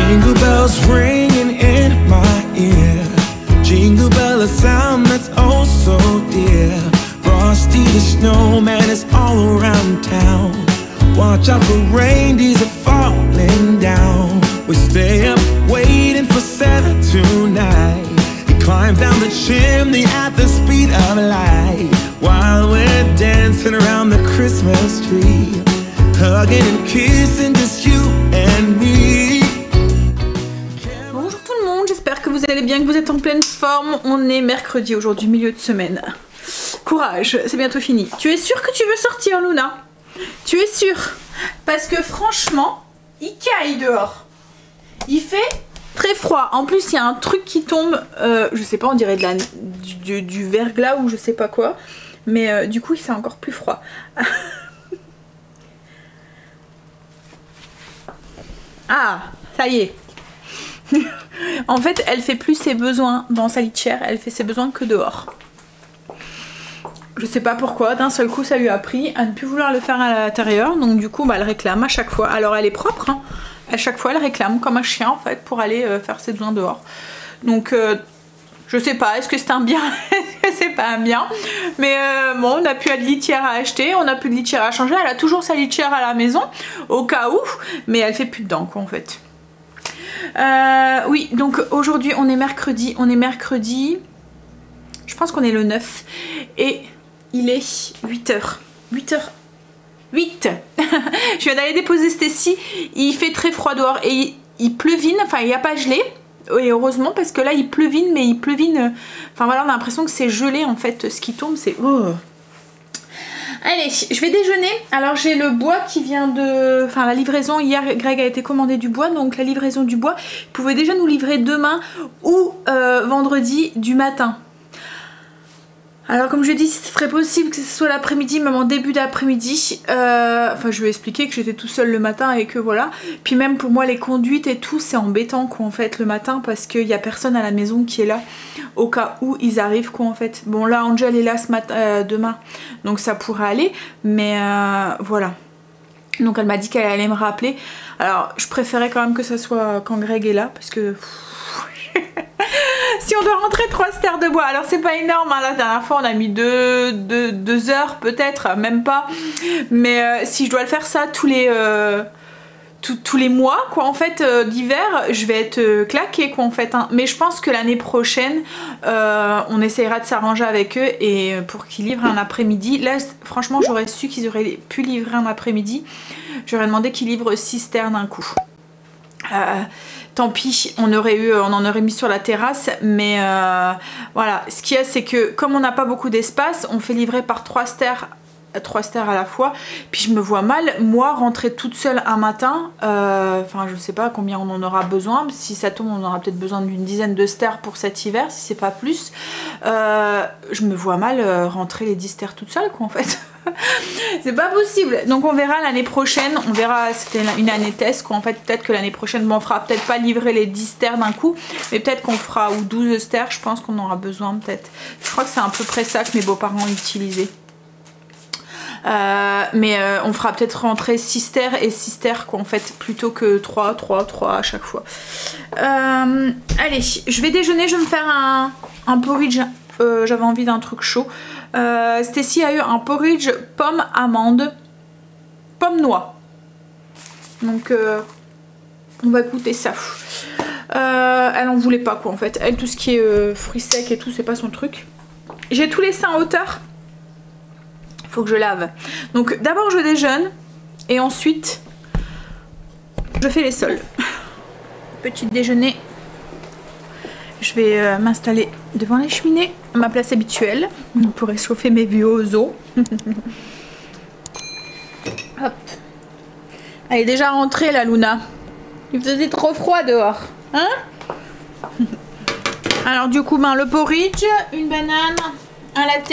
Jingle bells ringing in my ear. Jingle bell, a sound that's oh so dear. Frosty the snowman is all around town. Watch out for reindeers are falling down. We stay up waiting for Santa tonight. He climbs down the chimney at the speed of light, while we're dancing around the Christmas tree, hugging and kissing just you and me. Bonjour tout le monde, j'espère que vous allez bien, que vous êtes en pleine forme. On est mercredi aujourd'hui, milieu de semaine. Courage, c'est bientôt fini. Tu es sûre que tu veux sortir, Luna? Tu es sûre? Parce que franchement, il caille dehors. Il fait très froid. En plus, il y a un truc qui tombe, je sais pas, on dirait du verglas ou je sais pas quoi. Mais du coup, il fait encore plus froid. Ah, ça y est. En fait, elle fait plus ses besoins dans sa litière, elle fait ses besoins que dehors. Je sais pas pourquoi, d'un seul coup ça lui a pris à ne plus vouloir le faire à l'intérieur, donc du coup bah, elle réclame à chaque fois. Alors elle est propre, hein. À chaque fois elle réclame comme un chien en fait pour aller faire ses besoins dehors. Donc je sais pas, est-ce que c'est un bien, est-ce que c'est pas un bien, mais bon, on n'a plus de litière à acheter, on n'a plus de litière à changer, elle a toujours sa litière à la maison au cas où, mais elle fait plus dedans quoi en fait. Oui, donc aujourd'hui on est mercredi, je pense qu'on est le 9 et il est 8h. 8 Je viens d'aller déposer Stécie, il fait très froid dehors et il pleuvine, enfin il n'y a pas gelé, et heureusement parce que là il pleuvine, mais il pleuvine, enfin voilà, on a l'impression que c'est gelé en fait, ce qui tombe c'est... Oh. Allez, je vais déjeuner. Alors j'ai le bois qui vient de... Enfin la livraison, hier Greg a été commandé du bois, donc la livraison du bois, il pouvait déjà nous livrer demain ou vendredi du matin. Alors comme je dis, ce serait possible que ce soit l'après-midi, même en début d'après-midi. Enfin je lui ai expliqué que j'étais tout seul le matin et que voilà. Puis même pour moi les conduites et tout, c'est embêtant quoi en fait le matin, parce qu'il n'y a personne à la maison qui est là au cas où ils arrivent quoi en fait. Bon là Angel est là ce matin, demain, donc ça pourrait aller, mais voilà. Donc elle m'a dit qu'elle allait me rappeler. Alors je préférais quand même que ça soit quand Greg est là, parce que... Si on doit rentrer 3 stères de bois, alors c'est pas énorme, hein. La dernière fois on a mis 2 heures peut-être, même pas, mais si je dois le faire ça tous les mois quoi en fait d'hiver, je vais être claquée quoi en fait, hein. Mais je pense que l'année prochaine on essaiera de s'arranger avec eux et pour qu'ils livrent un après-midi. Là franchement j'aurais su qu'ils auraient pu livrer un après-midi, j'aurais demandé qu'ils livrent 6 stères d'un coup. Tant pis, on en aurait mis sur la terrasse, mais voilà, ce qu'il y a c'est que comme on n'a pas beaucoup d'espace, on fait livrer par 3 stères à la fois, puis je me vois mal moi rentrer toute seule un matin, enfin je sais pas combien on en aura besoin, si ça tombe on aura peut-être besoin d'une dizaine de stères pour cet hiver, si c'est pas plus. Je me vois mal rentrer les 10 stères toute seule quoi en fait. C'est pas possible, donc on verra l'année prochaine, on verra, c'était une année test quoi en fait, peut-être que l'année prochaine, bon on fera peut-être pas livrer les 10 stères d'un coup, mais peut-être qu'on fera, ou 12 stères, je pense qu'on aura besoin peut-être, je crois que c'est à peu près ça que mes beaux-parents utilisaient. Mais on fera peut-être rentrer 6 stères et 6 stères quoi en fait, plutôt que 3 à chaque fois. Allez, je vais déjeuner, je vais me faire un porridge. J'avais envie d'un truc chaud. Stécie a eu un porridge pomme amande, pomme noix. Donc on va goûter ça. Elle en voulait pas quoi en fait. Elle, tout ce qui est fruits secs et tout, c'est pas son truc. J'ai tout laissé en hauteur. Faut que je lave. Donc d'abord je déjeune et ensuite je fais les sols. Petit déjeuner. Je vais m'installer devant la cheminée, à ma place habituelle, pour réchauffer mes vieux os. Hop. Elle est déjà rentrée la Luna. Il faisait trop froid dehors. Hein? Alors du coup, ben, le porridge, une banane, un latte.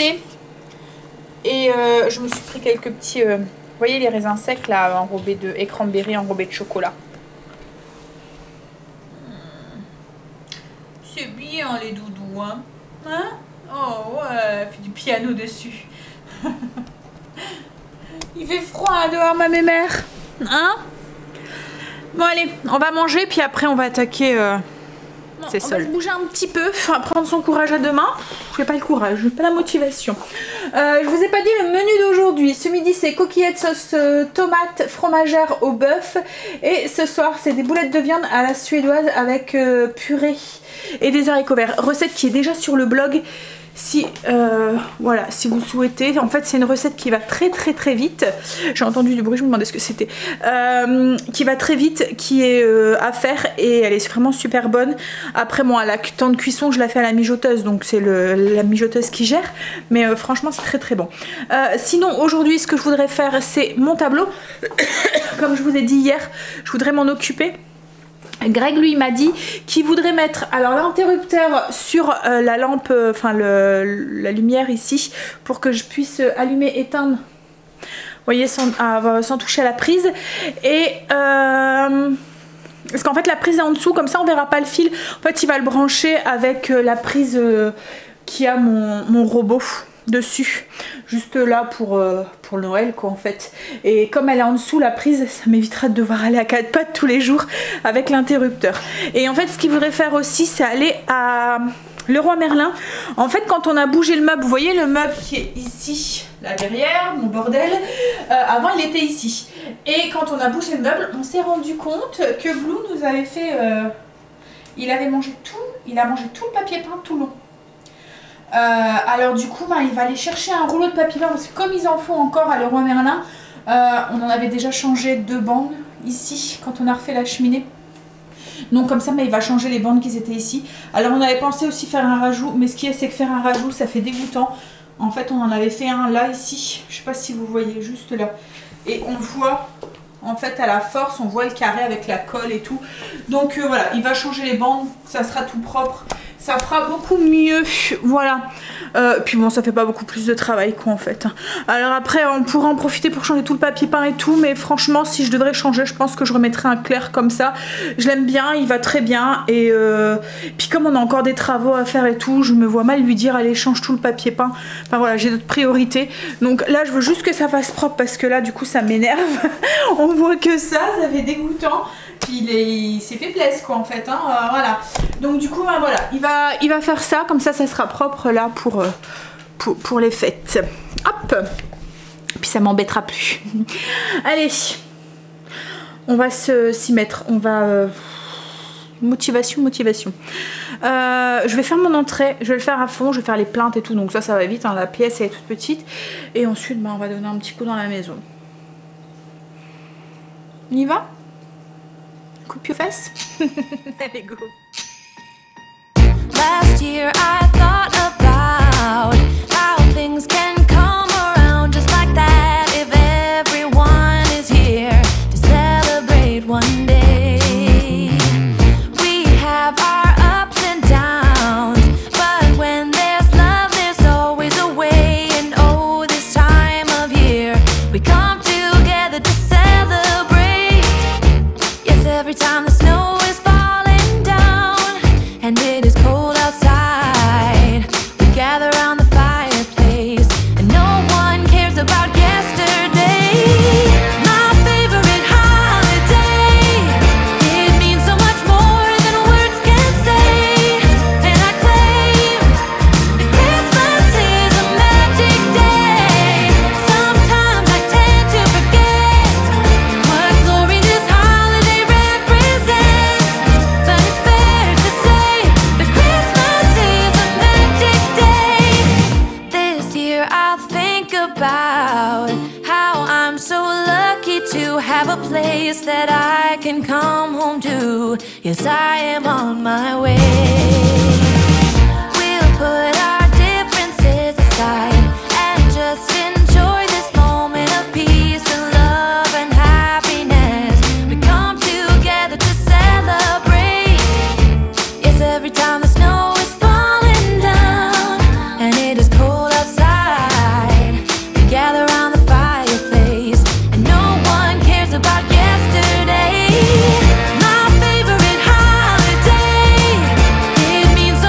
Et je me suis pris quelques petits... vous voyez les raisins secs là, enrobés de... et cranberry enrobés de chocolat. C'est bien les doudous, hein? Hein? Oh ouais, elle fait du piano dessus. Il fait froid dehors ma mémère. Hein? Bon allez, on va manger puis après on va attaquer c'est seul. On va se bouger un petit peu, prendre son courage à deux mains. J'ai pas le courage, j'ai pas la motivation. Je vous ai pas dit le menu d'aujourd'hui. Ce midi c'est coquillettes sauce tomate fromagère au bœuf. Et ce soir c'est des boulettes de viande à la suédoise avec purée et des haricots verts. Recette qui est déjà sur le blog. Si voilà, si vous souhaitez, en fait c'est une recette qui va très vite. J'ai entendu du bruit, je me demandais ce que c'était. Qui va très vite, qui est à faire et elle est vraiment super bonne. Après moi, la temps de cuisson, je la fais à la mijoteuse, donc c'est la mijoteuse qui gère. Mais franchement, c'est très bon. Sinon, aujourd'hui, ce que je voudrais faire, c'est mon tableau. Comme je vous ai dit hier, je voudrais m'en occuper. Greg lui m'a dit qu'il voudrait mettre alors l'interrupteur sur la lampe, enfin la lumière ici pour que je puisse allumer éteindre, vous voyez, sans toucher à la prise. Et parce qu'en fait la prise est en dessous, comme ça on verra pas le fil. En fait il va le brancher avec la prise qui a mon robot dessus, juste là pour Noël quoi en fait. Et comme elle est en dessous la prise, ça m'évitera de devoir aller à 4 pattes tous les jours avec l'interrupteur. Et en fait ce qu'il voudrait faire aussi, c'est aller à Leroy Merlin. En fait quand on a bougé le meuble, vous voyez le meuble qui est ici, là derrière, mon bordel, avant il était ici. Et quand on a bougé le meuble, on s'est rendu compte que Blue nous avait fait, il avait mangé tout, il a mangé tout le papier peint tout long. Alors du coup il va aller chercher un rouleau de papier peint parce que comme ils en font encore à Leroy Merlin, on en avait déjà changé 2 bandes ici quand on a refait la cheminée. Donc comme ça il va changer les bandes qui étaient ici. Alors on avait pensé aussi faire un rajout, mais ce qui est c'est que faire un rajout ça fait dégoûtant. En fait on en avait fait un là ici, je sais pas si vous voyez juste là. Et on voit en fait à la force, on voit le carré avec la colle et tout. Donc voilà, il va changer les bandes, ça sera tout propre. Ça fera beaucoup mieux, voilà. Puis bon, ça fait pas beaucoup plus de travail quoi en fait. Alors après, on pourra en profiter pour changer tout le papier peint et tout, mais franchement, si je devrais changer, je pense que je remettrais un clair comme ça. Je l'aime bien, il va très bien. Et puis comme on a encore des travaux à faire et tout, je me vois mal lui dire allez change tout le papier peint. Enfin voilà, j'ai d'autres priorités. Donc là, je veux juste que ça fasse propre parce que là, du coup, ça m'énerve. On voit que ça fait dégoûtant. Il s'est fait plaisir quoi en fait hein, voilà. Donc du coup voilà, il va faire ça, comme ça sera propre là pour les fêtes. Hop, puis ça m'embêtera plus. Allez, on va s'y mettre, on va motivation. Je vais faire mon entrée, je vais le faire à fond, je vais faire les plaintes et tout, donc ça va vite hein, la pièce elle est toute petite. Et ensuite on va donner un petit coup dans la maison. On y va? Coup de pied aux fesses. Allez, go. Last year I thought about how things can come around just like that if everyone is here to celebrate one day. We have our ups and downs, but when there's love there's always a way. And oh, this time of year we come together to celebrate. Yes, every time the snow is falling down and it is cold outside, we gather around the fireplace and no one cares about yesterday. My favorite holiday, it means so much more than words can say. And I claim that Christmas is a magic day. Sometimes I tend to forget what glory this holiday represents, but it's fair to say that Christmas is a magic day. This year I'll think about how I'm so lucky to have a place that I can come home to. Yes, I am on my way. We'll put our differences aside and just enjoy this moment of peace and love and happiness. We come together to celebrate. Yes, every time the snow is falling down and it is cold outside, we gather around the fireplace and no one cares about yesterday. My favorite holiday, it means so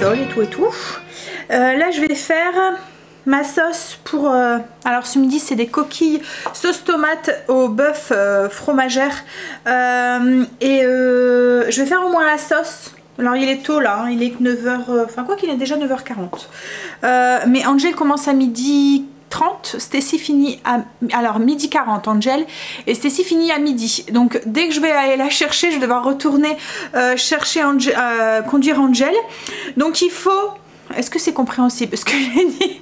cressols et tout et tout. Là je vais faire ma sauce pour... alors ce midi c'est des coquilles sauce tomate au bœuf fromagère. Je vais faire au moins la sauce. Alors il est tôt là, hein, il est 9h, enfin quoi qu'il est déjà 9h40. Mais Angel commence à midi 30, Stacy finit à... Alors midi 40 Angel, et Stacy finit à midi. Donc dès que je vais aller la chercher, je vais devoir retourner chercher conduire Angel. Donc il faut... Est-ce que c'est compréhensible ce que j'ai dit?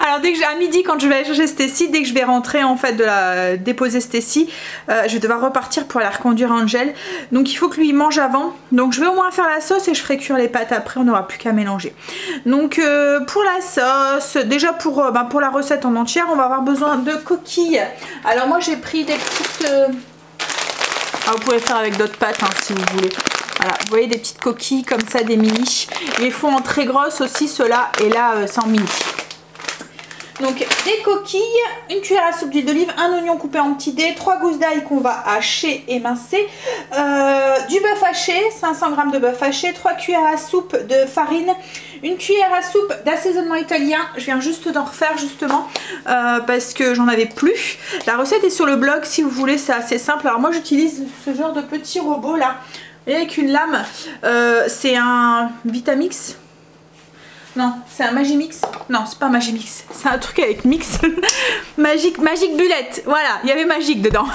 Alors dès que à midi quand je vais aller chercher Stacy, dès que je vais rentrer en fait de la déposer Stacy, je vais devoir repartir pour aller reconduire Angel. Donc il faut que lui mange avant. Donc je vais au moins faire la sauce et je ferai cuire les pâtes après, on n'aura plus qu'à mélanger. Donc pour la sauce, déjà pour la recette en entière, on va avoir besoin de coquilles. Alors moi j'ai pris des petites... Ah, vous pouvez faire avec d'autres pâtes hein, si vous voulez. Voilà, vous voyez des petites coquilles comme ça, des mini. Ils les font en très grosses aussi ceux-là, et là c'est en mini. Donc des coquilles, une cuillère à soupe d'huile d'olive, un oignon coupé en petits dés, 3 gousses d'ail qu'on va hacher, émincer, du bœuf haché, 500 g de bœuf haché, 3 cuillères à soupe de farine, une cuillère à soupe d'assaisonnement italien. Je viens juste d'en refaire justement parce que j'en avais plus. La recette est sur le blog si vous voulez, c'est assez simple. Alors moi j'utilise ce genre de petit robot là, et avec une lame, c'est un Vitamix. Non, c'est un Magimix. Non, c'est pas Magimix. C'est un truc avec mix. Magic Bullet. Voilà, il y avait magique dedans.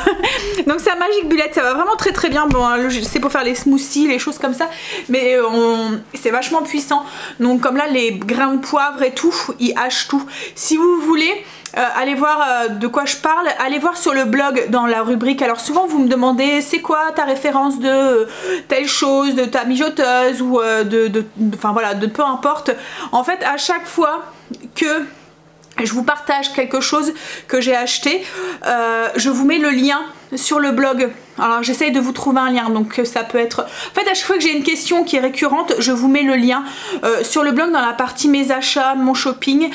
Donc c'est un Magic Bullet. Ça va vraiment très très bien. Bon, c'est pour faire les smoothies, les choses comme ça. Mais c'est vachement puissant. Donc comme là, les grains de poivre et tout, ils hachent tout. Si vous voulez... allez voir de quoi je parle, allez voir sur le blog dans la rubrique. Alors souvent vous me demandez c'est quoi ta référence de telle chose, de ta mijoteuse ou enfin voilà, de peu importe. En fait à chaque fois que je vous partage quelque chose que j'ai acheté, je vous mets le lien sur le blog. Alors j'essaye de vous trouver un lien, donc ça peut être... En fait à chaque fois que j'ai une question qui est récurrente, je vous mets le lien sur le blog dans la partie mes achats, mon shopping.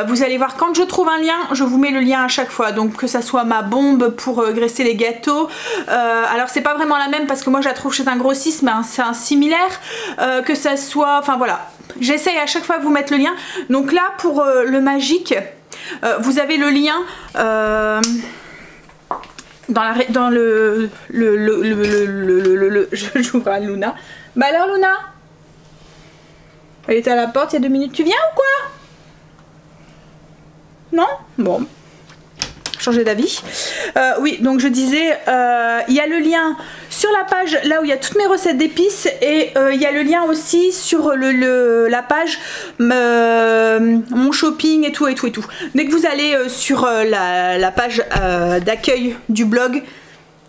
Vous allez voir, quand je trouve un lien, je vous mets le lien à chaque fois. Donc que ça soit ma bombe pour graisser les gâteaux. Alors c'est pas vraiment la même parce que moi je la trouve chez un grossiste, mais c'est un similaire. Que ça soit... Enfin voilà. J'essaye à chaque fois de vous mettre le lien. Donc là pour le magique, vous avez le lien... dans le j'ouvre à Luna. Bah alors Luna, elle était à la porte il y a 2 minutes. Tu viens ou quoi? Non? Bon, changer d'avis. Oui, donc je disais, il y a le lien sur la page là où il y a toutes mes recettes d'épices, et il y a le lien aussi sur la page mon shopping et tout et tout et tout. Dès que vous allez sur la page d'accueil du blog,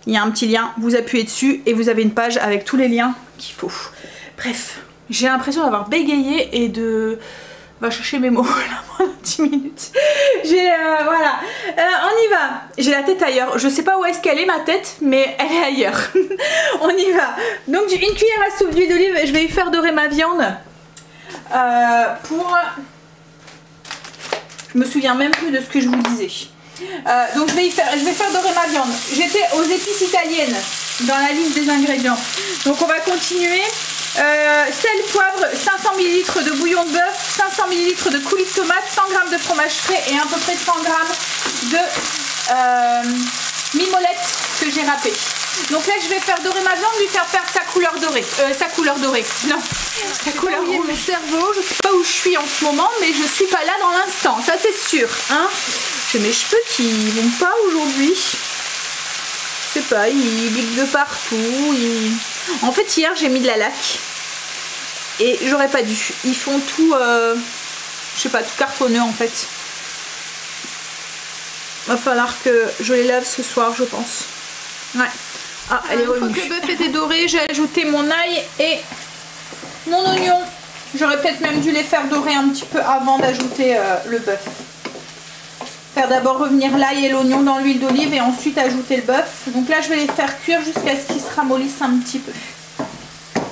il y a un petit lien, vous appuyez dessus et vous avez une page avec tous les liens qu'il faut. Bref, j'ai l'impression d'avoir bégayé et de... va chercher mes mots là pendant 10 minutes. J'ai voilà, on y va. J'ai la tête ailleurs. Je sais pas où est-ce qu'elle est ma tête, mais elle est ailleurs. On y va. Donc une cuillère à soupe d'huile d'olive. Je vais y faire dorer ma viande. Je me souviens même plus de ce que je vous disais. Donc je vais faire dorer ma viande. J'étais aux épices italiennes dans la liste des ingrédients. Donc on va continuer. Sel, poivre, 500 ml de bouillon de bœuf, 500 ml de coulis de tomate, 100 g de fromage frais et à peu près 100 g de mimolette que j'ai râpé. Donc là je vais faire dorer ma viande, lui faire perdre sa couleur dorée. Non, sa couleur rouge. Mon cerveau, je sais pas où je suis en ce moment, mais je suis pas là dans l'instant, ça c'est sûr. Hein, j'ai mes cheveux qui vont pas aujourd'hui. Je sais pas, ils piquent de partout. En fait hier j'ai mis de la laque et j'aurais pas dû. Ils font tout, je sais pas, tout cartonneux en fait. Va falloir que je les lave ce soir je pense. Ouais. Ah, elle est revenue. Une fois que le bœuf était doré, j'ai ajouté mon ail et mon oignon. J'aurais peut-être même dû les faire dorer un petit peu avant d'ajouter le bœuf. Faire d'abord revenir l'ail et l'oignon dans l'huile d'olive et ensuite ajouter le bœuf. Donc là je vais les faire cuire jusqu'à ce qu'ils se ramollissent un petit peu.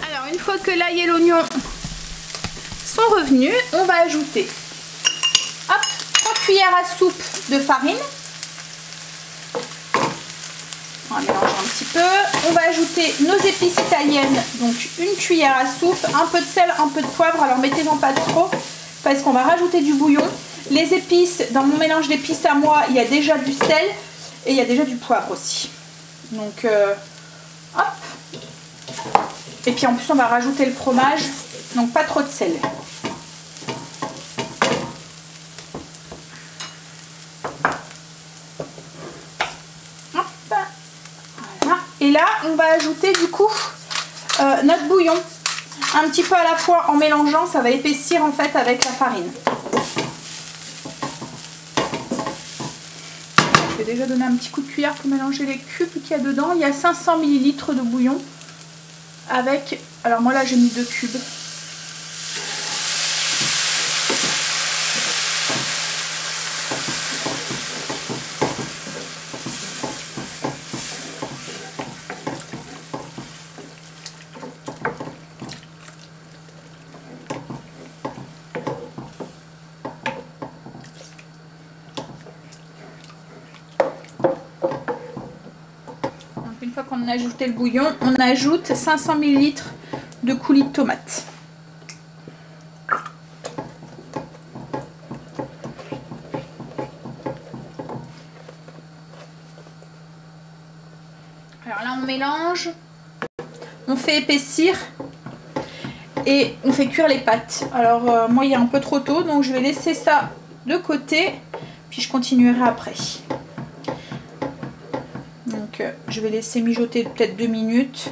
Alors une fois que l'ail et l'oignon sont revenus, on va ajouter 3 cuillères à soupe de farine, On va mélanger un petit peu. On va ajouter nos épices italiennes. Donc une cuillère à soupe, un peu de sel, un peu de poivre. Alors mettez-en pas trop parce qu'on va rajouter du bouillon. Les épices, dans mon mélange d'épices à moi, il y a déjà du sel et il y a déjà du poivre aussi. Donc hop. Et puis en plus on va rajouter le fromage. Donc pas trop de sel. Et là, on va ajouter du coup notre bouillon. Un petit peu à la fois en mélangeant, ça va épaissir en fait avec la farine. Je vais déjà donner un petit coup de cuillère pour mélanger les cubes qu'il y a dedans. Il y a 500 ml de bouillon avec... Alors moi là j'ai mis 2 cubes. Une fois qu'on a ajouté le bouillon, on ajoute 500 ml de coulis de tomates. Alors là on mélange, on fait épaissir et on fait cuire les pâtes. Alors moi il est un peu trop tôt donc je vais laisser ça de côté puis je continuerai après. Donc je vais laisser mijoter peut-être 2 minutes.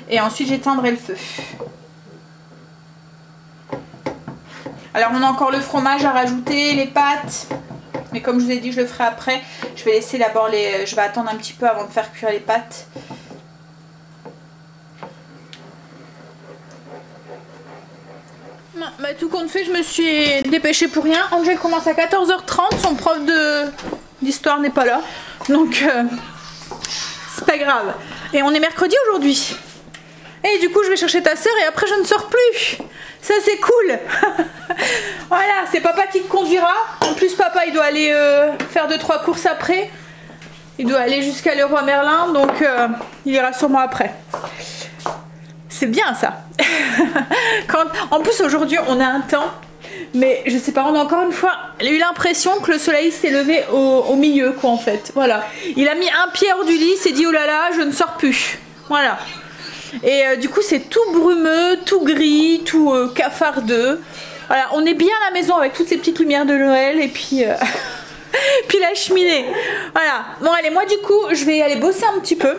Et ensuite j'éteindrai le feu. Alors on a encore le fromage à rajouter, les pâtes. Mais comme je vous ai dit, je le ferai après. Je vais laisser d'abord les... Je vais attendre un petit peu avant de faire cuire les pâtes. Bah, tout compte fait, je me suis dépêchée pour rien. Angel commence à 14h30, son prof d'histoire n'est pas là. Donc, c'est pas grave. Et on est mercredi aujourd'hui. Et du coup, je vais chercher ta soeur et après, je ne sors plus. Ça, c'est cool. Voilà, c'est papa qui te conduira. En plus, papa, il doit aller faire 2-3 courses après. Il doit aller jusqu'à Leroy Merlin, donc il ira sûrement après. C'est bien ça. En plus aujourd'hui on a un temps, mais je sais pas, on a encore une fois eu l'impression que le soleil s'est levé au milieu quoi en fait. Voilà, il a mis un pied hors du lit, s'est dit oh là là je ne sors plus. Voilà. Et du coup c'est tout brumeux, tout gris, tout cafardeux. Voilà, on est bien à la maison avec toutes ces petites lumières de Noël et puis puis la cheminée. Voilà. Bon allez, moi du coup je vais aller bosser un petit peu.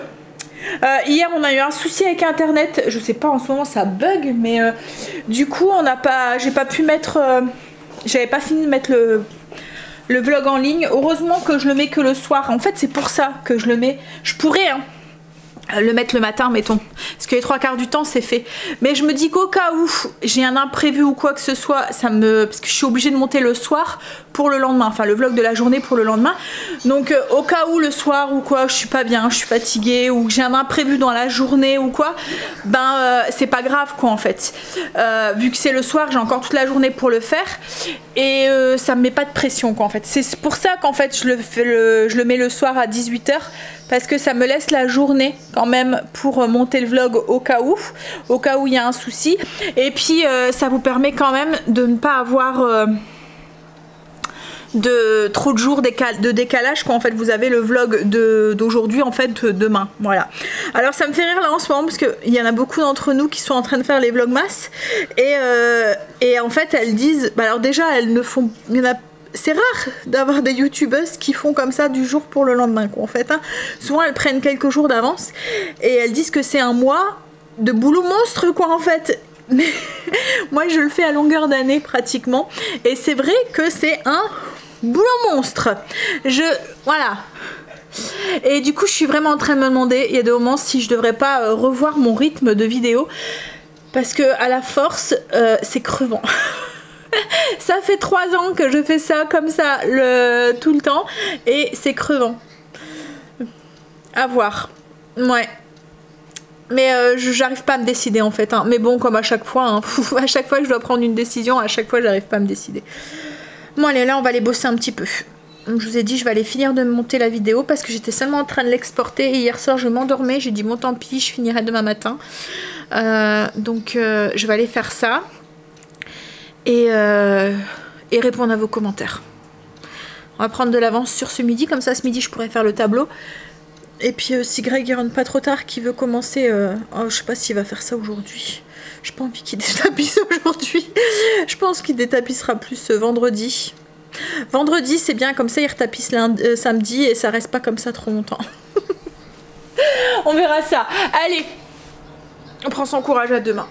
Hier on a eu un souci avec internet, je sais pas en ce moment ça bug mais du coup j'ai pas pu mettre j'avais pas fini de mettre le vlog en ligne. Heureusement que je le mets que le soir, en fait c'est pour ça que je le mets. Je pourrais le mettre le matin mettons, parce que les 3/4 du temps c'est fait, mais je me dis qu'au cas où j'ai un imprévu ou quoi que ce soit, parce que je suis obligée de monter le soir pour le lendemain, enfin le vlog de la journée pour le lendemain, donc au cas où le soir ou quoi je suis pas bien, je suis fatiguée ou que j'ai un imprévu dans la journée ou quoi, ben c'est pas grave quoi en fait, vu que c'est le soir j'ai encore toute la journée pour le faire et ça me met pas de pression quoi en fait. C'est pour ça qu'en fait je le mets le soir à 18 h, parce que ça me laisse la journée quand même pour monter le vlog au cas où il y a un souci. Et puis ça vous permet quand même de ne pas avoir trop de jours de décalage quand en fait vous avez le vlog d'aujourd'hui en fait demain. Voilà. Alors ça me fait rire là en ce moment parce qu'il y en a beaucoup d'entre nous qui sont en train de faire les vlogmas et en fait elles disent, bah alors déjà elles ne font, il y en a. C'est rare d'avoir des youtubeuses qui font comme ça du jour pour le lendemain quoi en fait hein. Souvent elles prennent quelques jours d'avance et elles disent que c'est un mois de boulot monstre quoi en fait. Mais moi je le fais à longueur d'année pratiquement et c'est vrai que c'est un boulot monstre. Voilà. Et du coup je suis vraiment en train de me demander, il y a des moments si je devrais pas revoir mon rythme de vidéo parce que à la force c'est crevant. Ça fait 3 ans que je fais ça comme ça tout le temps et c'est crevant. À voir. Ouais. Mais j'arrive pas à me décider en fait hein. Mais bon comme à chaque fois hein. À chaque fois que je dois prendre une décision, à chaque fois j'arrive pas à me décider. Bon allez là on va aller bosser un petit peu. je vous ai dit, je vais aller finir de monter la vidéo parce que j'étais seulement en train de l'exporter. Et hier soir, je m'endormais. J'ai dit, bon, tant pis, je finirai demain matin. Donc, je vais aller faire ça. Et répondre à vos commentaires. On va prendre de l'avance sur ce midi. Comme ça, ce midi, je pourrais faire le tableau. Et puis, si Greg il rentre pas trop tard, qui veut commencer... je sais pas s'il va faire ça aujourd'hui. J'ai pas envie qu'il détapisse aujourd'hui. Je pense qu'il détapissera plus vendredi. Vendredi, c'est bien, comme ça il retapisse samedi et ça reste pas comme ça trop longtemps. On verra ça. Allez, on prend son courage à demain.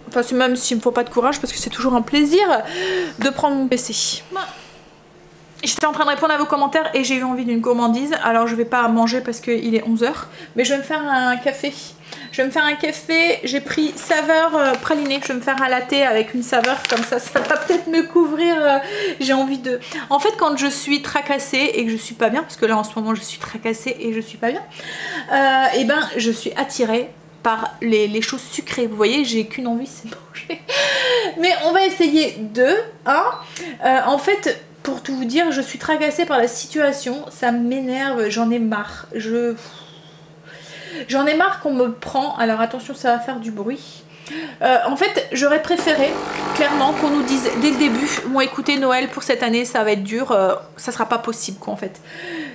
Enfin, c'est même s'il me faut pas de courage parce que c'est toujours un plaisir de prendre mon PC. J'étais en train de répondre à vos commentaires et j'ai eu envie d'une gourmandise. Alors je vais pas manger parce qu'il est 11 h, mais je vais me faire un café. Je vais me faire un café, j'ai pris saveur pralinée. Je vais me faire un latte avec une saveur comme ça, ça va peut-être me couvrir. J'ai envie de... En fait, quand je suis tracassée et que je suis pas bien, parce que là en ce moment je suis tracassée et je suis pas bien, et ben je suis attirée par les choses sucrées. Vous voyez, j'ai qu'une envie, c'est manger. Mais on va essayer deux. En fait... Pour tout vous dire, je suis tracassée par la situation, ça m'énerve, j'en ai marre. J'en ai marre qu'on me prend, alors attention ça va faire du bruit. En fait, j'aurais préféré clairement qu'on nous dise dès le début, bon écoutez Noël pour cette année ça va être dur, ça sera pas possible quoi en fait.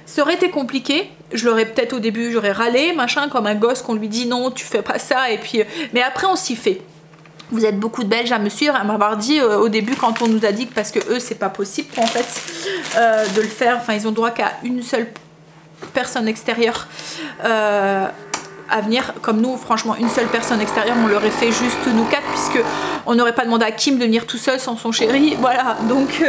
Ça aurait été compliqué, je l'aurais peut-être au début, j'aurais râlé, machin, comme un gosse qu'on lui dit non tu fais pas ça et puis... Mais après on s'y fait. Vous êtes beaucoup de Belges à me suivre, à m'avoir dit au début quand on nous a dit que parce que eux c'est pas possible en fait de le faire, enfin ils ont droit qu'à une seule personne extérieure à venir, comme nous franchement une seule personne extérieure on l'aurait fait juste nous quatre puisque on n'aurait pas demandé à Kim de venir tout seul sans son chéri, voilà donc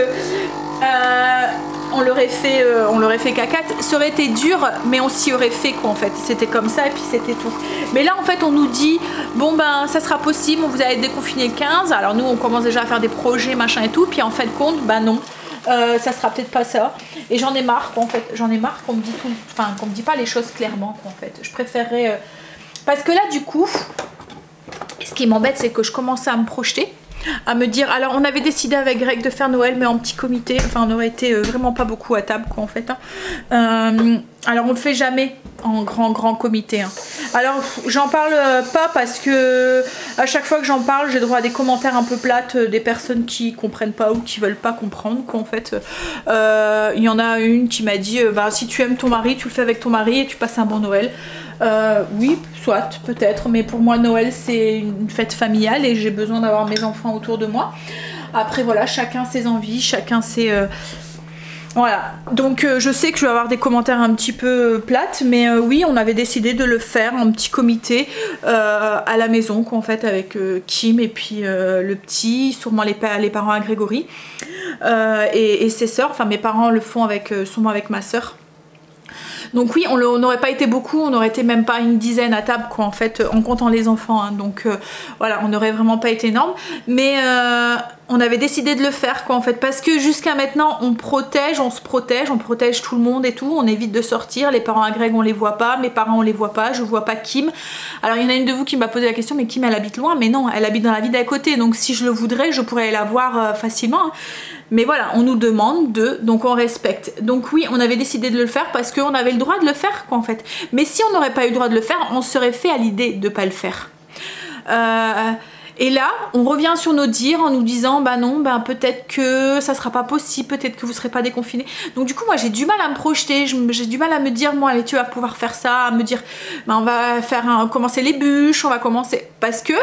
on l'aurait fait qu'à 4, ça aurait été dur mais on s'y aurait fait quoi en fait, c'était comme ça et puis c'était tout. Mais là en fait on nous dit bon ben ça sera possible, vous allez être déconfiné le 15, alors nous on commence déjà à faire des projets machin et tout, puis en fin de compte ben non, ça sera peut-être pas ça et j'en ai marre quoi, en fait, j'en ai marre qu'on me dit tout, enfin qu'on me dit pas les choses clairement quoi, en fait. Je préférerais parce que là du coup ce qui m'embête c'est que je commençais à me projeter, à me dire, alors on avait décidé avec Greg de faire Noël mais en petit comité, enfin on aurait été vraiment pas beaucoup à table quoi en fait alors on le fait jamais en grand comité alors j'en parle pas parce que à chaque fois que j'en parle j'ai droit à des commentaires un peu plates des personnes qui comprennent pas ou qui veulent pas comprendre quoi en fait. Il y en a une qui m'a dit bah, si tu aimes ton mari tu le fais avec ton mari et tu passes un bon Noël. Oui, soit, peut-être, mais pour moi Noël c'est une fête familiale et j'ai besoin d'avoir mes enfants autour de moi. Après voilà, chacun ses envies, chacun ses... Voilà, donc je sais que je vais avoir des commentaires un petit peu plates, mais oui, on avait décidé de le faire en petit comité à la maison, quoi, en fait, avec Kim et puis le petit, sûrement les parents à Grégory et ses sœurs, enfin mes parents le font avec, sûrement avec ma sœur. Donc oui, on n'aurait pas été beaucoup, on n'aurait été même pas une dizaine à table quoi en fait, en comptant les enfants donc voilà, on n'aurait vraiment pas été énorme, mais on avait décidé de le faire quoi en fait, parce que jusqu'à maintenant on protège, on se protège, on protège tout le monde et tout, on évite de sortir, les parents à Greg on les voit pas, mes parents on les voit pas, je vois pas Kim. Alors il y en a une de vous qui m'a posé la question, mais Kim elle habite loin, mais non, elle habite dans la ville d'à côté, donc si je le voudrais je pourrais la voir facilement. Mais voilà, on nous demande donc on respecte. Donc oui, on avait décidé de le faire parce qu'on avait le droit de le faire quoi en fait. Mais si on n'aurait pas eu le droit de le faire, on serait fait à l'idée de pas le faire. Et là, on revient sur nos dires en nous disant bah non, bah peut-être que ça sera pas possible, peut-être que vous serez pas déconfinés. Donc du coup, moi j'ai du mal à me projeter, j'ai du mal à me dire bon allez tu vas pouvoir faire ça, à me dire bah on va faire commencer les bûches, on va commencer parce que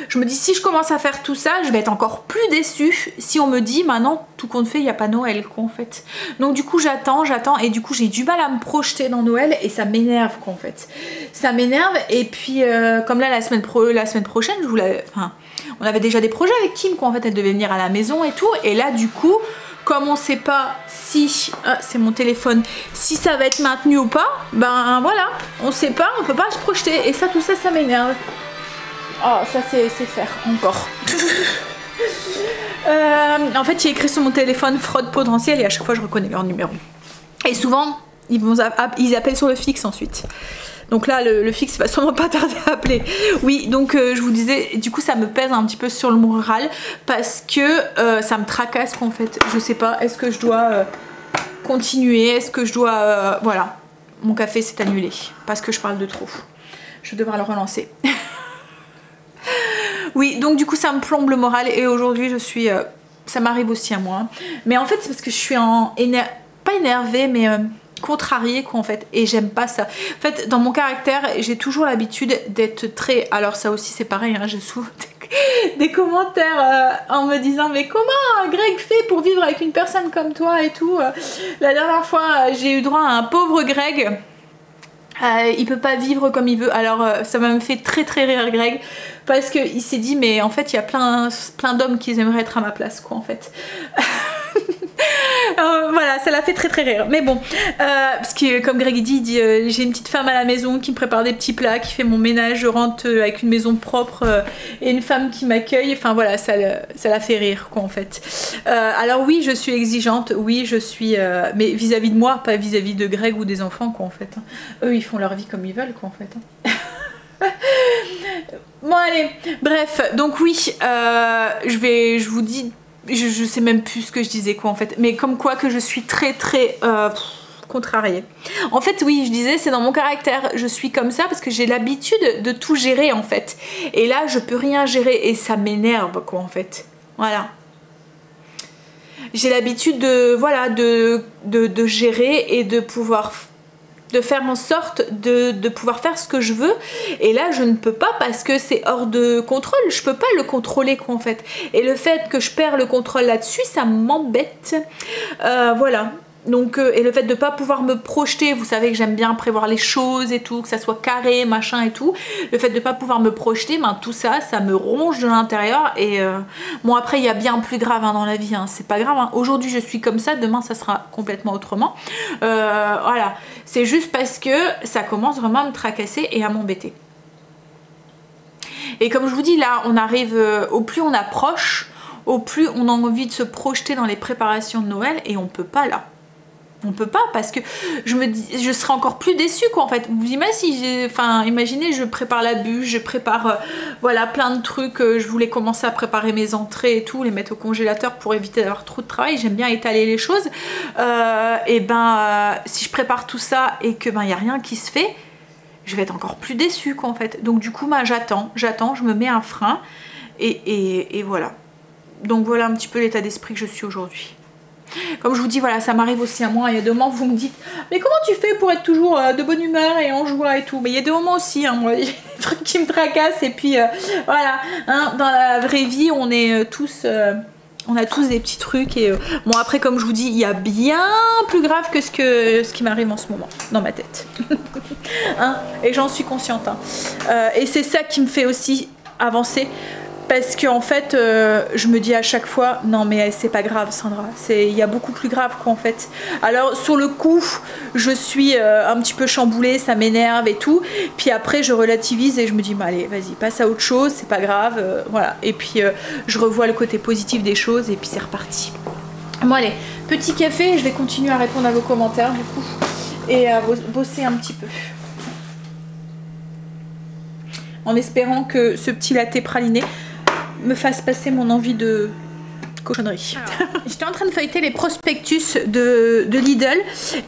je me dis si je commence à faire tout ça, je vais être encore plus déçue si on me dit maintenant tout compte fait il n'y a pas Noël quoi en fait. Donc du coup j'attends et du coup j'ai du mal à me projeter dans Noël et ça m'énerve quoi en fait. Ça m'énerve et puis comme là la semaine prochaine je voulais, enfin on avait déjà des projets avec Kim quoi en fait, elle devait venir à la maison et tout et là du coup comme on sait pas si c'est mon téléphone, si ça va être maintenu ou pas, ben voilà, on sait pas, on peut pas se projeter et ça tout ça ça m'énerve. Oh, ça c'est faire encore. En fait, il y a écrit sur mon téléphone fraude potentielle et à chaque fois je reconnais leur numéro. Et souvent, ils appellent sur le fixe ensuite. Donc là, le fixe va sûrement pas tarder à appeler. Oui, donc je vous disais, du coup ça me pèse un petit peu sur le moral parce que ça me tracasse qu'en fait. Je sais pas, est-ce que je dois continuer? Est-ce que je dois... voilà, mon café s'est annulé parce que je parle de trop. Je vais devoir le relancer. Oui, donc du coup ça me plombe le moral et aujourd'hui je suis... ça m'arrive aussi à moi. Hein. Mais en fait c'est parce que je suis pas énervée mais contrariée quoi en fait. Et j'aime pas ça. En fait dans mon caractère j'ai toujours l'habitude d'être très... Alors ça aussi c'est pareil, hein, j'ai souvent des commentaires en me disant mais comment Greg fait pour vivre avec une personne comme toi et tout. La dernière fois j'ai eu droit à un pauvre Greg. Il peut pas vivre comme il veut. Alors ça m'a fait très rire Greg parce qu'il s'est dit mais en fait il y a plein d'hommes qui aimeraient être à ma place quoi en fait. Voilà, ça l'a fait très rire. Mais bon, parce que comme Greg il dit j'ai une petite femme à la maison qui me prépare des petits plats, qui fait mon ménage, je rentre avec une maison propre et une femme qui m'accueille. Enfin voilà, ça l'a fait rire quoi en fait. Alors oui, je suis exigeante, oui je suis... mais vis-à-vis de moi, pas vis-à-vis de Greg ou des enfants quoi en fait. Hein. Eux ils font leur vie comme ils veulent quoi en fait. Hein. Bon allez, bref, donc oui, je vous dis... Je sais même plus ce que je disais quoi en fait, mais comme quoi que je suis très contrariée. En fait oui, je disais c'est dans mon caractère, je suis comme ça parce que j'ai l'habitude de tout gérer en fait. Et là je peux rien gérer et ça m'énerve quoi en fait. Voilà. J'ai l'habitude de voilà de gérer et de pouvoir de faire en sorte de pouvoir faire ce que je veux et là je ne peux pas parce que c'est hors de contrôle, je peux pas le contrôler quoi en fait et le fait que je perds le contrôle là-dessus ça m'embête voilà. Donc et le fait de pas pouvoir me projeter, vous savez que j'aime bien prévoir les choses et tout, que ça soit carré machin et tout, le fait de pas pouvoir me projeter, ben tout ça me ronge de l'intérieur et bon après il y a bien plus grave hein, dans la vie, hein, c'est pas grave, hein. Aujourd'hui je suis comme ça, demain ça sera complètement autrement, voilà, c'est juste parce que ça commence vraiment à me tracasser et à m'embêter. Et comme je vous dis là, on arrive, au plus on approche, au plus on a envie de se projeter dans les préparations de Noël et on peut pas là. On peut pas parce que je me dis, je serais encore plus déçue quoi en fait. Vous imaginez, imaginez je prépare la bûche, je prépare voilà plein de trucs, je voulais commencer à préparer mes entrées et tout, les mettre au congélateur pour éviter d'avoir trop de travail, j'aime bien étaler les choses et si je prépare tout ça et que y a rien qui se fait, je vais être encore plus déçue quoi en fait. Donc du coup j'attends, je me mets un frein et voilà. Donc voilà un petit peu l'état d'esprit que je suis aujourd'hui. Comme je vous dis, voilà, ça m'arrive aussi à moi. Il y a des moments où vous me dites, mais comment tu fais pour être toujours de bonne humeur et en joie et tout. Mais il y a des moments aussi, hein, moi, j'ai des trucs qui me tracassent. Et puis voilà, hein, dans la vraie vie, on est tous... on a tous des petits trucs et bon après comme je vous dis il y a bien plus grave que ce qui m'arrive en ce moment dans ma tête. Hein, et j'en suis consciente. Hein. Et c'est ça qui me fait aussi avancer. Parce que en fait, je me dis à chaque fois, non mais c'est pas grave Sandra, il y a beaucoup plus grave quoi en fait. Alors sur le coup, je suis un petit peu chamboulée, ça m'énerve et tout. Puis après, je relativise et je me dis, bah, allez, vas-y, passe à autre chose, c'est pas grave, voilà. Et puis je revois le côté positif des choses et puis c'est reparti. Bon allez, petit café, je vais continuer à répondre à vos commentaires du coup et à bosser un petit peu. En espérant que ce petit latte praliné me fasse passer mon envie de cochonnerie. J'étais en train de feuilleter les prospectus de Lidl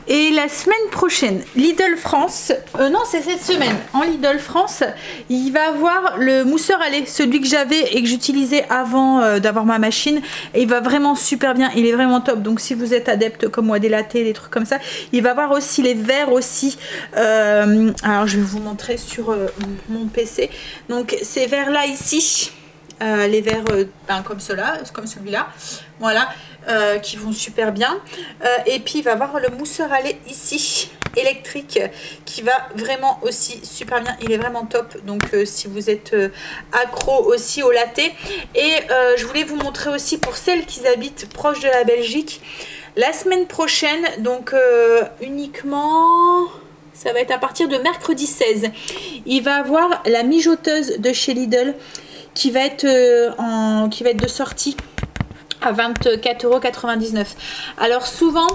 et la semaine prochaine, Lidl France, non c'est cette semaine, en Lidl France, il va avoir le mousseur à lait, celui que j'avais et que j'utilisais avant d'avoir ma machine et il va vraiment super bien, il est vraiment top. Donc si vous êtes adepte comme moi des lattés, des trucs comme ça, il va avoir aussi les verres aussi, alors je vais vous montrer sur mon PC, donc ces verres là ici, les verres comme cela, comme celui-là, voilà, qui vont super bien. Et puis il va avoir le mousseur à lait ici, électrique, qui va vraiment aussi super bien. Il est vraiment top. Donc si vous êtes accro aussi au latte. Et je voulais vous montrer aussi pour celles qui habitent proche de la Belgique, la semaine prochaine, donc uniquement... ça va être à partir de mercredi 16. Il va avoir la mijoteuse de chez Lidl qui va être de sortie à 24,99 €. Alors souvent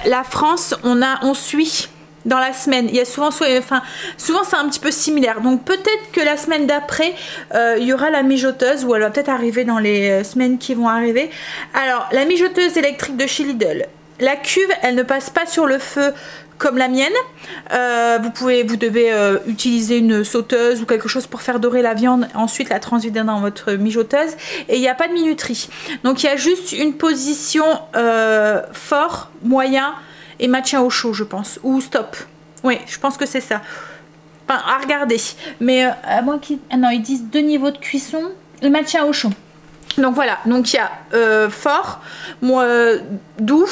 la France on suit dans la semaine, il y a souvent souvent c'est un petit peu similaire, donc peut-être que la semaine d'après il y aura la mijoteuse, ou elle va peut-être arriver dans les semaines qui vont arriver. Alors la mijoteuse électrique de chez Lidl, La cuve, elle ne passe pas sur le feu comme la mienne. Vous devez utiliser une sauteuse ou quelque chose pour faire dorer la viande, ensuite la transvider dans votre mijoteuse. Et il n'y a pas de minuterie. Donc il y a juste une position fort, moyen et maintien au chaud, je pense. Ou stop. Oui, je pense que c'est ça. Enfin, à regarder. Mais à moins qu'ils... Ah non, ils disent 2 niveaux de cuisson et maintien au chaud. Donc voilà, donc il y a fort, doux,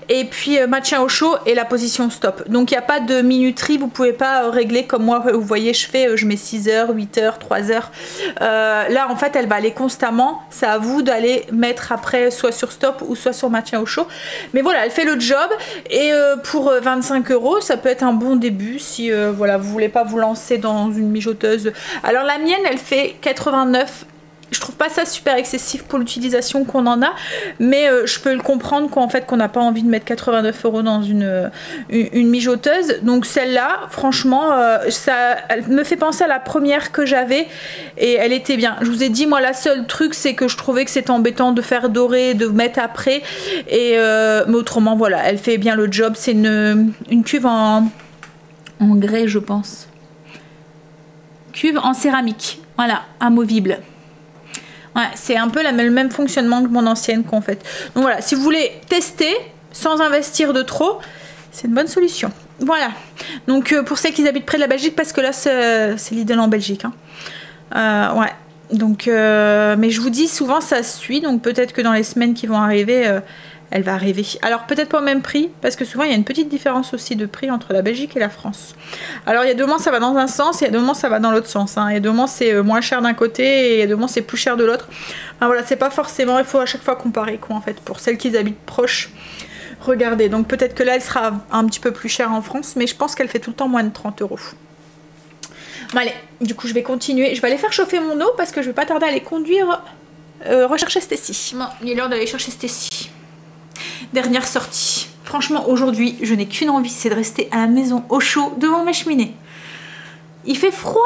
et puis maintien au chaud et la position stop. Donc il n'y a pas de minuterie, vous pouvez pas régler comme moi, vous voyez je mets 6 heures, 8 heures, 3 heures. Là en fait elle va aller constamment, c'est à vous d'aller mettre après soit sur stop ou soit sur maintien au chaud. Mais voilà, elle fait le job et pour 25 € ça peut être un bon début si voilà, vous voulez pas vous lancer dans une mijoteuse. Alors la mienne elle fait 89. Je trouve pas ça super excessif pour l'utilisation qu'on en a, mais je peux le comprendre qu'en fait qu'on n'a pas envie de mettre 89 € dans une mijoteuse. Donc celle-là, franchement, elle me fait penser à la première que j'avais et elle était bien. Je vous ai dit, moi, la seule truc, c'est que je trouvais que c'était embêtant de faire dorer, de mettre après. Et mais autrement, voilà, elle fait bien le job. C'est une cuve en grès, je pense. Cuve en céramique, voilà, amovible. Ouais, c'est un peu le même fonctionnement que mon ancienne qu'en fait. Donc voilà, si vous voulez tester sans investir de trop, c'est une bonne solution. Voilà. Donc pour ceux qui habitent près de la Belgique, parce que là c'est Lidl en Belgique. Hein. Ouais. Donc, mais je vous dis souvent ça suit, donc peut-être que dans les semaines qui vont arriver, elle va arriver. Alors peut-être pas au même prix, parce que souvent il y a une petite différence aussi de prix entre la Belgique et la France. Alors il y a 2 moments ça va dans un sens, et il y a 2 moments ça va dans l'autre sens. Hein. Il y a 2 moments c'est moins cher d'un côté, et il y a 2 moments c'est plus cher de l'autre. Enfin voilà, c'est pas forcément, il faut à chaque fois comparer quoi en fait. Pour celles qui habitent proches, regardez. Donc peut-être que là elle sera un petit peu plus chère en France, mais je pense qu'elle fait tout le temps moins de 30 €. Bon allez, du coup je vais continuer. Je vais aller faire chauffer mon eau, parce que je vais pas tarder à aller conduire rechercher Stécie. Bon, il est l'heure d'aller chercher Stécie. Dernière sortie. Franchement, aujourd'hui, je n'ai qu'une envie, c'est de rester à la maison au chaud devant ma cheminée. Il fait froid.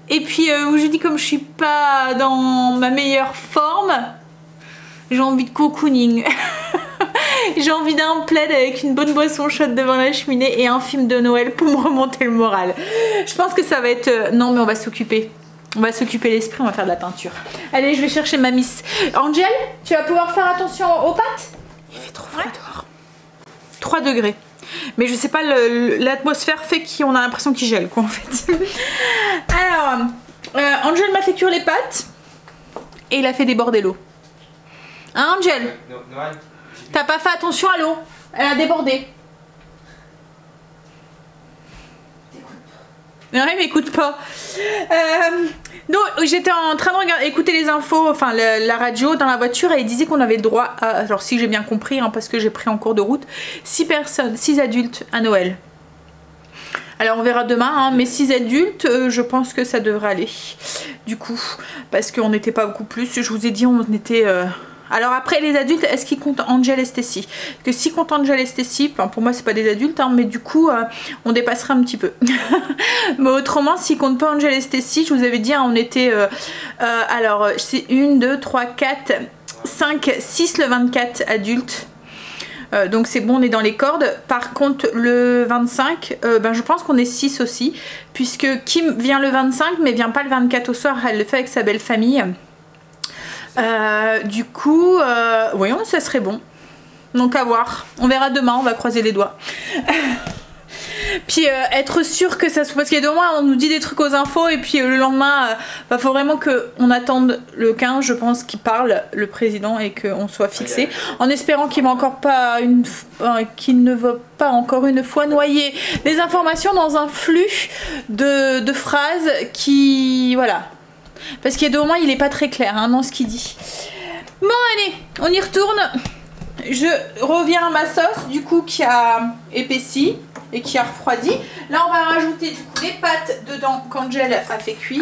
Et puis, je dis comme je suis pas dans ma meilleure forme, j'ai envie de cocooning. J'ai envie d'un plaid avec une bonne boisson chaude devant la cheminée et un film de Noël pour me remonter le moral. Je pense que ça va être... Non, mais on va s'occuper. On va s'occuper l'esprit, on va faire de la peinture. Allez, je vais chercher ma miss. Angel, tu vas pouvoir faire attention aux pattes? Il fait trop froid dehors. 3 degrés. Mais je sais pas, l'atmosphère fait qu'on a l'impression qu'il gèle, quoi, en fait. Alors, Angel m'a fait cuire les pâtes. Et il a fait déborder l'eau. Hein, Angel? T'as pas fait attention à l'eau. Elle a débordé. Non, il m'écoute pas. Donc j'étais en train de écouter les infos, enfin la radio dans la voiture, et il disait qu'on avait le droit à, alors si j'ai bien compris, hein, parce que j'ai pris en cours de route, 6 personnes, 6 adultes à Noël. Alors on verra demain, hein, mais 6 adultes, je pense que ça devrait aller. Du coup, parce qu'on n'était pas beaucoup plus, je vous ai dit on était... Alors après les adultes, est-ce qu'ils comptent Angel et Stécie? Que si comptent Angel et Stécie, enfin, pour moi c'est pas des adultes, hein, mais du coup on dépasserait un petit peu. Mais autrement, s'ils comptent pas Angel et Stécie, je vous avais dit, hein, on était... alors c'est 1, 2, 3, 4, 5, 6 le 24 adultes. Donc c'est bon, on est dans les cordes. Par contre le 25, ben, je pense qu'on est 6 aussi, puisque Kim vient le 25 mais vient pas le 24 au soir, elle le fait avec sa belle famille. Du coup, voyons, ça serait bon. Donc à voir. On verra demain, on va croiser les doigts. Puis être sûr que ça soit... Parce qu'il y a 2 mois, on nous dit des trucs aux infos, et puis le lendemain, bah, faut vraiment qu'on attende le 15, je pense, qu'il parle, le président, et qu'on soit fixé. En espérant qu'il qu'il ne va pas encore une fois noyer les informations dans un flux de phrases qui... Voilà. Parce qu'il y a 2 moments, il est pas très clair hein, dans ce qu'il dit. Bon allez, on y retourne. Je reviens à ma sauce du coup qui a épaissi et qui a refroidi. Là on va rajouter du coup les pâtes dedans qu'Angel a fait cuire.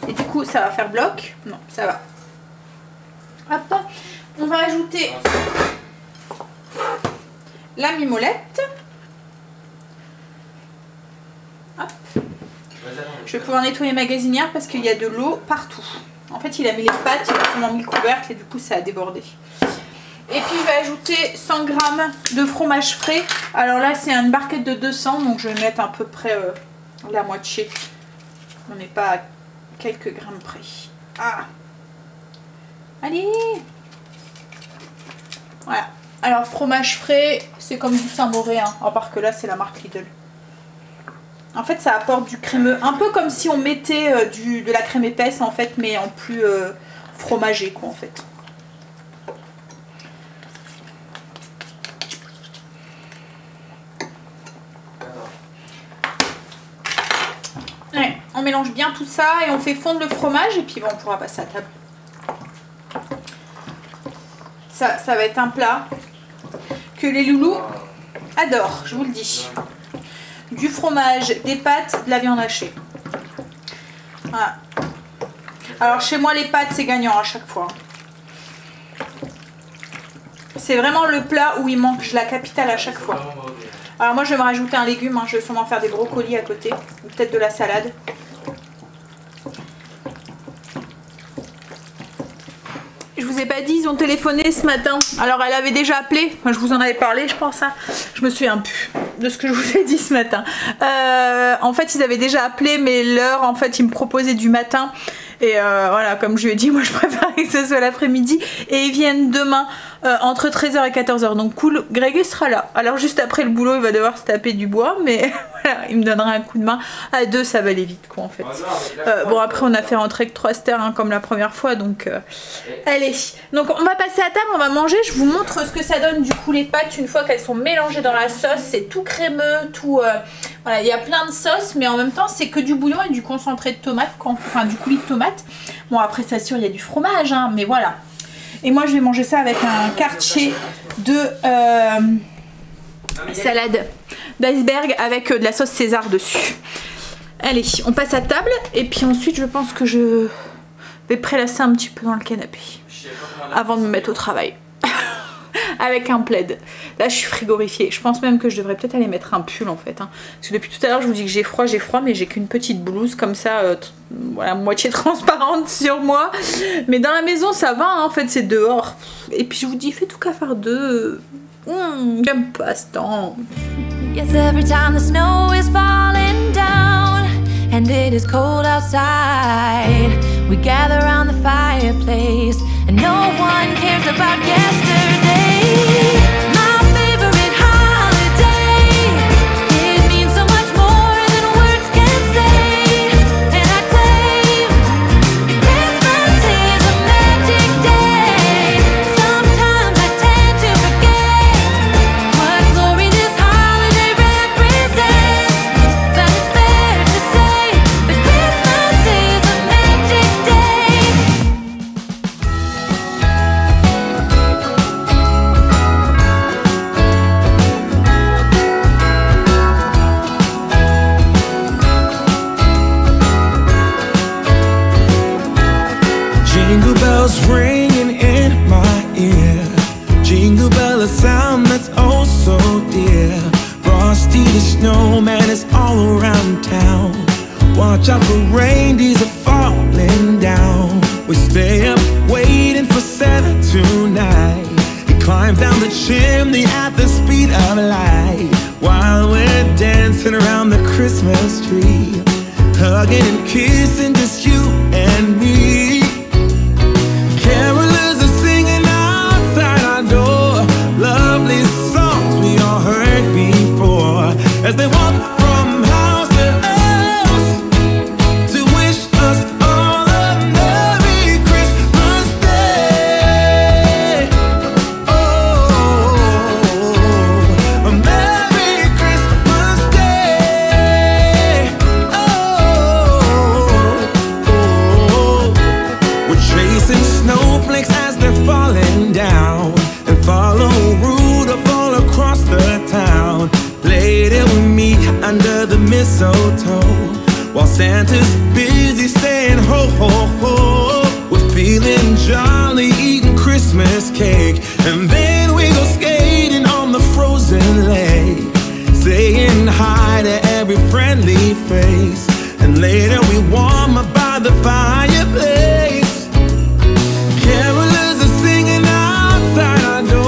Et du coup ça va faire bloc. Non, ça va. Hop. On va ajouter la mimolette. Hop. Je vais pouvoir nettoyer ma gazinière parce qu'il y a de l'eau partout. En fait, il a mis les pâtes, il a seulement mis le couvercle et du coup, ça a débordé. Et puis je vais ajouter 100 g de fromage frais. Alors là c'est une barquette de 200, donc je vais mettre à peu près la moitié. On n'est pas à quelques grammes près. Ah. Allez. Voilà. Alors fromage frais, c'est comme du Saint-Mauré, hein, à part que là c'est la marque Lidl. En fait ça apporte du crémeux, un peu comme si on mettait de la crème épaisse en fait, mais en plus fromagé quoi en fait. Ouais, on mélange bien tout ça et on fait fondre le fromage et puis bon, on pourra passer à table. Ça va être un plat que les loulous adorent, je vous le dis. Du fromage, des pâtes, de la viande hachée. Voilà. Alors chez moi les pâtes c'est gagnant à chaque fois. C'est vraiment le plat où il manque la capitale à chaque fois. Alors moi je vais me rajouter un légume, hein. Je vais sûrement faire des brocolis à côté, ou peut-être de la salade. Je vous ai pas dit, ils ont téléphoné ce matin. Alors elle avait déjà appelé, enfin, je vous en avais parlé je pense, hein. Je me souviens plus de ce que je vous ai dit ce matin. En fait ils avaient déjà appelé mais l'heure en fait ils me proposaient du matin. Et voilà, comme je lui ai dit, moi je préfère que ce soit l'après-midi. Et ils viennent demain entre 13h et 14h. Donc cool, Greg sera là. Alors juste après le boulot, il va devoir se taper du bois. Mais voilà, il me donnera un coup de main. À deux, ça va aller vite quoi en fait. Bon après on a fait rentrer que 3 stères hein, comme la première fois. Donc allez. Donc on va passer à table, on va manger. Je vous montre ce que ça donne du coup les pâtes une fois qu'elles sont mélangées dans la sauce. C'est tout crémeux, tout... voilà, il y a plein de sauces. Mais en même temps c'est que du bouillon et du concentré de tomate. Enfin du coulis de tomate. Bon après c'est sûr il y a du fromage hein, mais voilà. Et moi je vais manger ça avec un quartier de salade d'iceberg avec de la sauce César dessus. Allez on passe à table et puis ensuite je pense que je vais prélasser un petit peu dans le canapé avant de me mettre au travail. Avec un plaid. Là je suis frigorifiée. Je pense même que je devrais peut-être aller mettre un pull en fait hein. Parce que depuis tout à l'heure je vous dis que j'ai froid mais j'ai qu'une petite blouse comme ça voilà, moitié transparente sur moi. Mais dans la maison ça va hein, en fait c'est dehors. Et puis je vous dis fais tout qu'à faire deux. J'aime pas ce temps. Yes, every time the snow is falling down and it is cold outside, we gather around the fireplace and no one cares about yesterday. My favorite holiday, it means so much more than words can say. And I claim Christmas is a magic day. Sometimes I tend to forget what glory this holiday represents. But it's fair to say that Christmas is a magic day. Jingle bells ringing in my ear. Jingle bell, a sound that's oh so dear. Frosty the snowman is all around town. Watch out for reindeers are falling down. We stay up waiting for Santa tonight. He climbs down the chimney at the speed of light, while we're dancing around the Christmas tree, hugging and kissing just you and me. Carolers are singing outside our door, lovely songs we all heard before, as they walk from house to house to wish us all a Merry Christmas Day. Oh, a Merry Christmas Day. Oh, we're chasing snowflakes as they're falling down, and follow Rudolph all across the town. Later we meet under the mistletoe, while Santa's busy saying ho ho ho. We're feeling jolly, eating Christmas cake, and then we go skating on the frozen lake, saying hi to every friendly face, and later we warm up by the fireplace. Carolers are singing outside our door,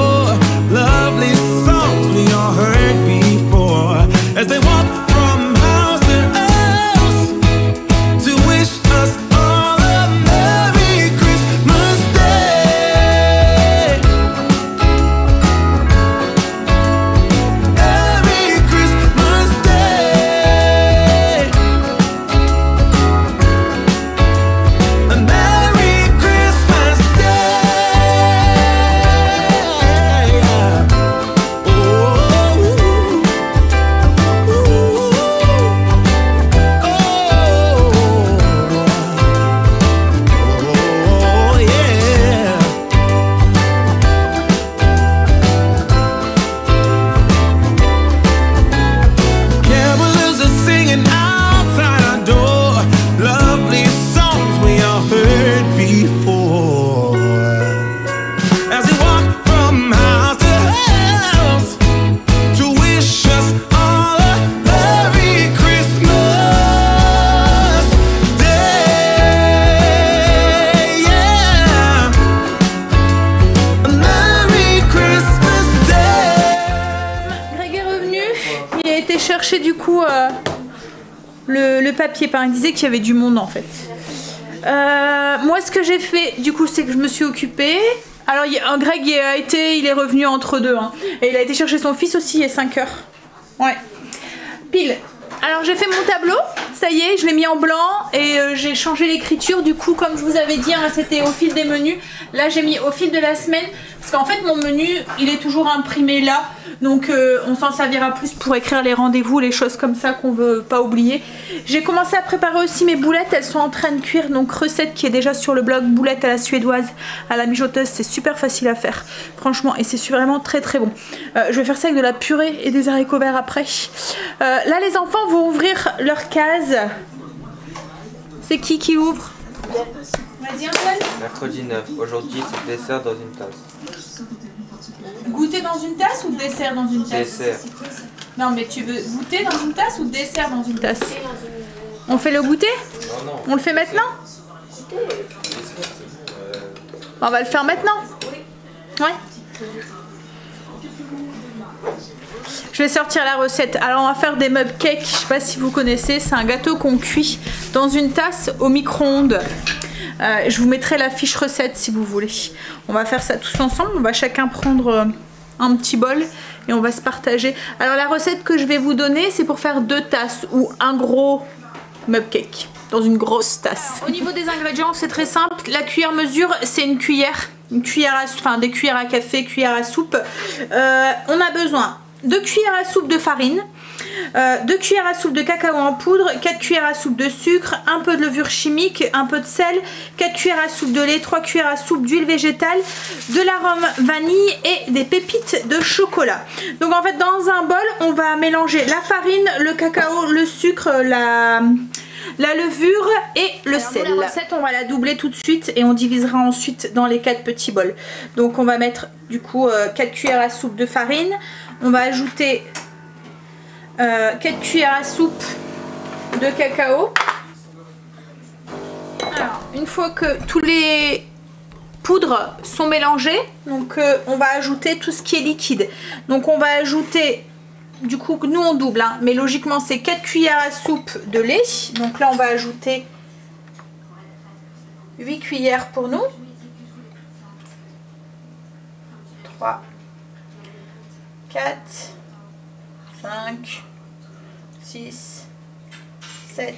chercher du coup le papier peint. Il disait qu'il y avait du monde en fait. Moi ce que j'ai fait du coup c'est que je me suis occupée. Alors Greg il est revenu entre deux hein. Et il a été chercher son fils aussi il est 5 h. Ouais. Pile. Alors j'ai fait mon tableau, ça y est, je l'ai mis en blanc et j'ai changé l'écriture. Du coup comme je vous avais dit, hein, c'était au fil des menus. Là j'ai mis au fil de la semaine parce qu'en fait mon menu il est toujours imprimé là. Donc on s'en servira plus pour écrire les rendez-vous, les choses comme ça qu'on veut pas oublier. J'ai commencé à préparer aussi mes boulettes, elles sont en train de cuire. Donc recette qui est déjà sur le blog, boulettes à la suédoise, à la mijoteuse, c'est super facile à faire. Franchement, et c'est vraiment très très bon. Je vais faire ça avec de la purée et des haricots verts après. Là les enfants vont ouvrir leur case. C'est qui ouvre? Vas-y Antoine. Mercredi 9. Aujourd'hui c'est dessert dans une tasse. Goûter dans une tasse ou dessert dans une tasse? Dessert. Non mais tu veux goûter dans une tasse ou dessert dans une tasse? On fait le goûter? Non, non. On le fait maintenant? On va le faire maintenant? Ouais. Je vais sortir la recette. Alors on va faire des mug cakes. Je sais pas si vous connaissez. C'est un gâteau qu'on cuit dans une tasse au micro-ondes. Je vous mettrai la fiche recette si vous voulez. On va faire ça tous ensemble. On va chacun prendre un petit bol et on va se partager. Alors la recette que je vais vous donner, c'est pour faire 2 tasses ou un gros mug cake dans une grosse tasse. Au niveau des ingrédients, c'est très simple. La cuillère mesure, c'est une cuillère. Une cuillère à, enfin des cuillères à café, cuillère à soupe. On a besoin 2 cuillères à soupe de farine, 2 cuillères à soupe de cacao en poudre, 4 cuillères à soupe de sucre, un peu de levure chimique, un peu de sel, 4 cuillères à soupe de lait, 3 cuillères à soupe d'huile végétale, de l'arôme vanille et des pépites de chocolat. Donc en fait dans un bol on va mélanger la farine, le cacao, le sucre, la levure et le sel. La recette on va la doubler tout de suite et on divisera ensuite dans les 4 petits bols. Donc on va mettre du coup 4 cuillères à soupe de farine, on va ajouter 4 cuillères à soupe de cacao. Alors, une fois que tous les poudres sont mélangées, donc on va ajouter tout ce qui est liquide. Donc on va ajouter, du coup nous on double, hein, mais logiquement c'est 4 cuillères à soupe de lait. Donc là on va ajouter 8 cuillères pour nous. 3, 4, 5, 6, 7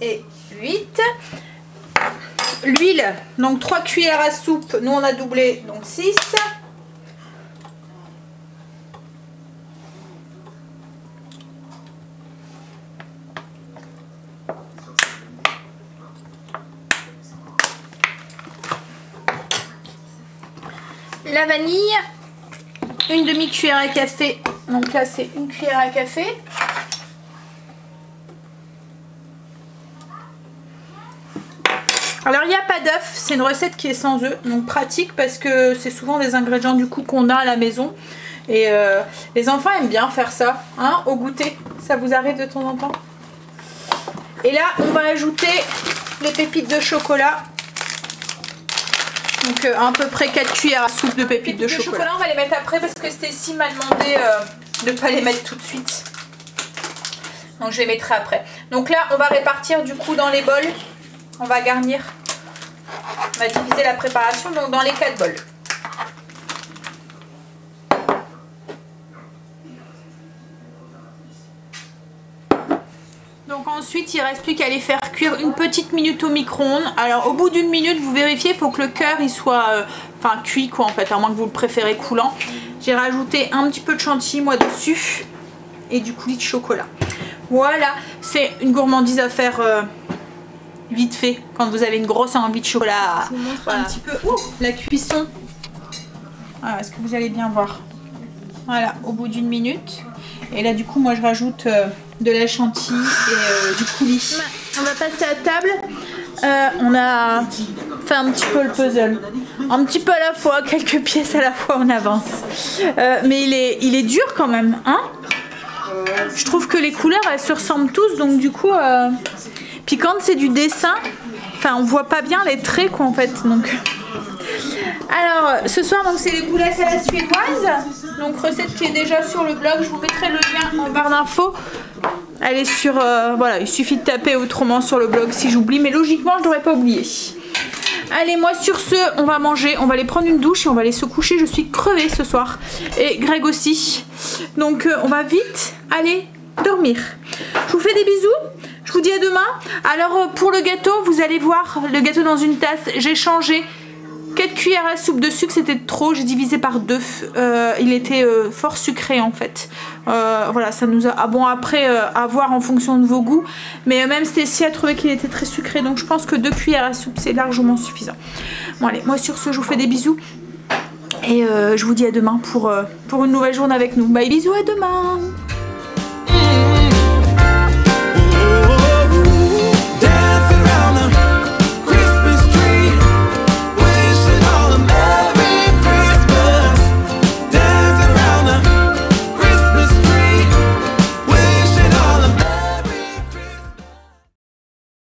et 8. L'huile, donc 3 cuillères à soupe, nous on a doublé, donc 6. La vanille, une demi-cuillère à café, donc là c'est une cuillère à café. Alors il n'y a pas d'œuf, c'est une recette qui est sans œufs, donc pratique parce que c'est souvent des ingrédients du coup qu'on a à la maison. Et les enfants aiment bien faire ça, hein, au goûter, ça vous arrive de temps en temps. Et là on va ajouter les pépites de chocolat. Donc à peu près 4 cuillères à soupe de pépites de chocolat. On va les mettre après parce que Stécie m'a demandé de ne pas les mettre tout de suite. Donc je les mettrai après. Donc là on va répartir du coup dans les bols. On va garnir. On va diviser la préparation donc dans les 4 bols. Donc ensuite il ne reste plus qu'à les faire cuire une petite minute au micro-ondes. Alors au bout d'une minute vous vérifiez, il faut que le cœur il soit cuit quoi en fait, à moins que vous le préférez coulant. J'ai rajouté un petit peu de chantilly moi dessus et du coulis de chocolat. Voilà, c'est une gourmandise à faire vite fait quand vous avez une grosse envie de chocolat. Je vous montre un petit peu la cuisson. Voilà, est-ce que vous allez bien voir? Voilà, au bout d'une minute. Et là du coup moi je rajoute de la chantilly et du coulis. On va passer à table. On a fait un petit peu le puzzle. Un petit peu à la fois, quelques pièces à la fois on avance. Mais il est dur quand même, hein? Je trouve que les couleurs elles se ressemblent tous, donc du coup... Puis quand c'est du dessin, enfin on voit pas bien les traits quoi en fait. Donc Alors, ce soir, donc c'est les boulettes à la suédoise. Donc, recette qui est déjà sur le blog. Je vous mettrai le lien en barre d'infos. Elle est sur... voilà, il suffit de taper autrement sur le blog si j'oublie. Mais logiquement, je devrais pas oublier. Allez, moi sur ce, on va manger. On va aller prendre une douche et on va aller se coucher. Je suis crevée ce soir. Et Greg aussi. Donc, on va vite aller dormir. Je vous fais des bisous. Je vous dis à demain. Alors, pour le gâteau, vous allez voir le gâteau dans une tasse. J'ai changé 4 cuillères à soupe de sucre, c'était trop, j'ai divisé par 2. Il était fort sucré en fait. Voilà, ça nous a... Ah bon, après, à voir en fonction de vos goûts. Mais même Stécie a trouvé qu'il était très sucré. Donc je pense que 2 cuillères à soupe, c'est largement suffisant. Bon allez, moi sur ce, je vous fais des bisous. Et je vous dis à demain pour une nouvelle journée avec nous. Bye, bisous, à demain.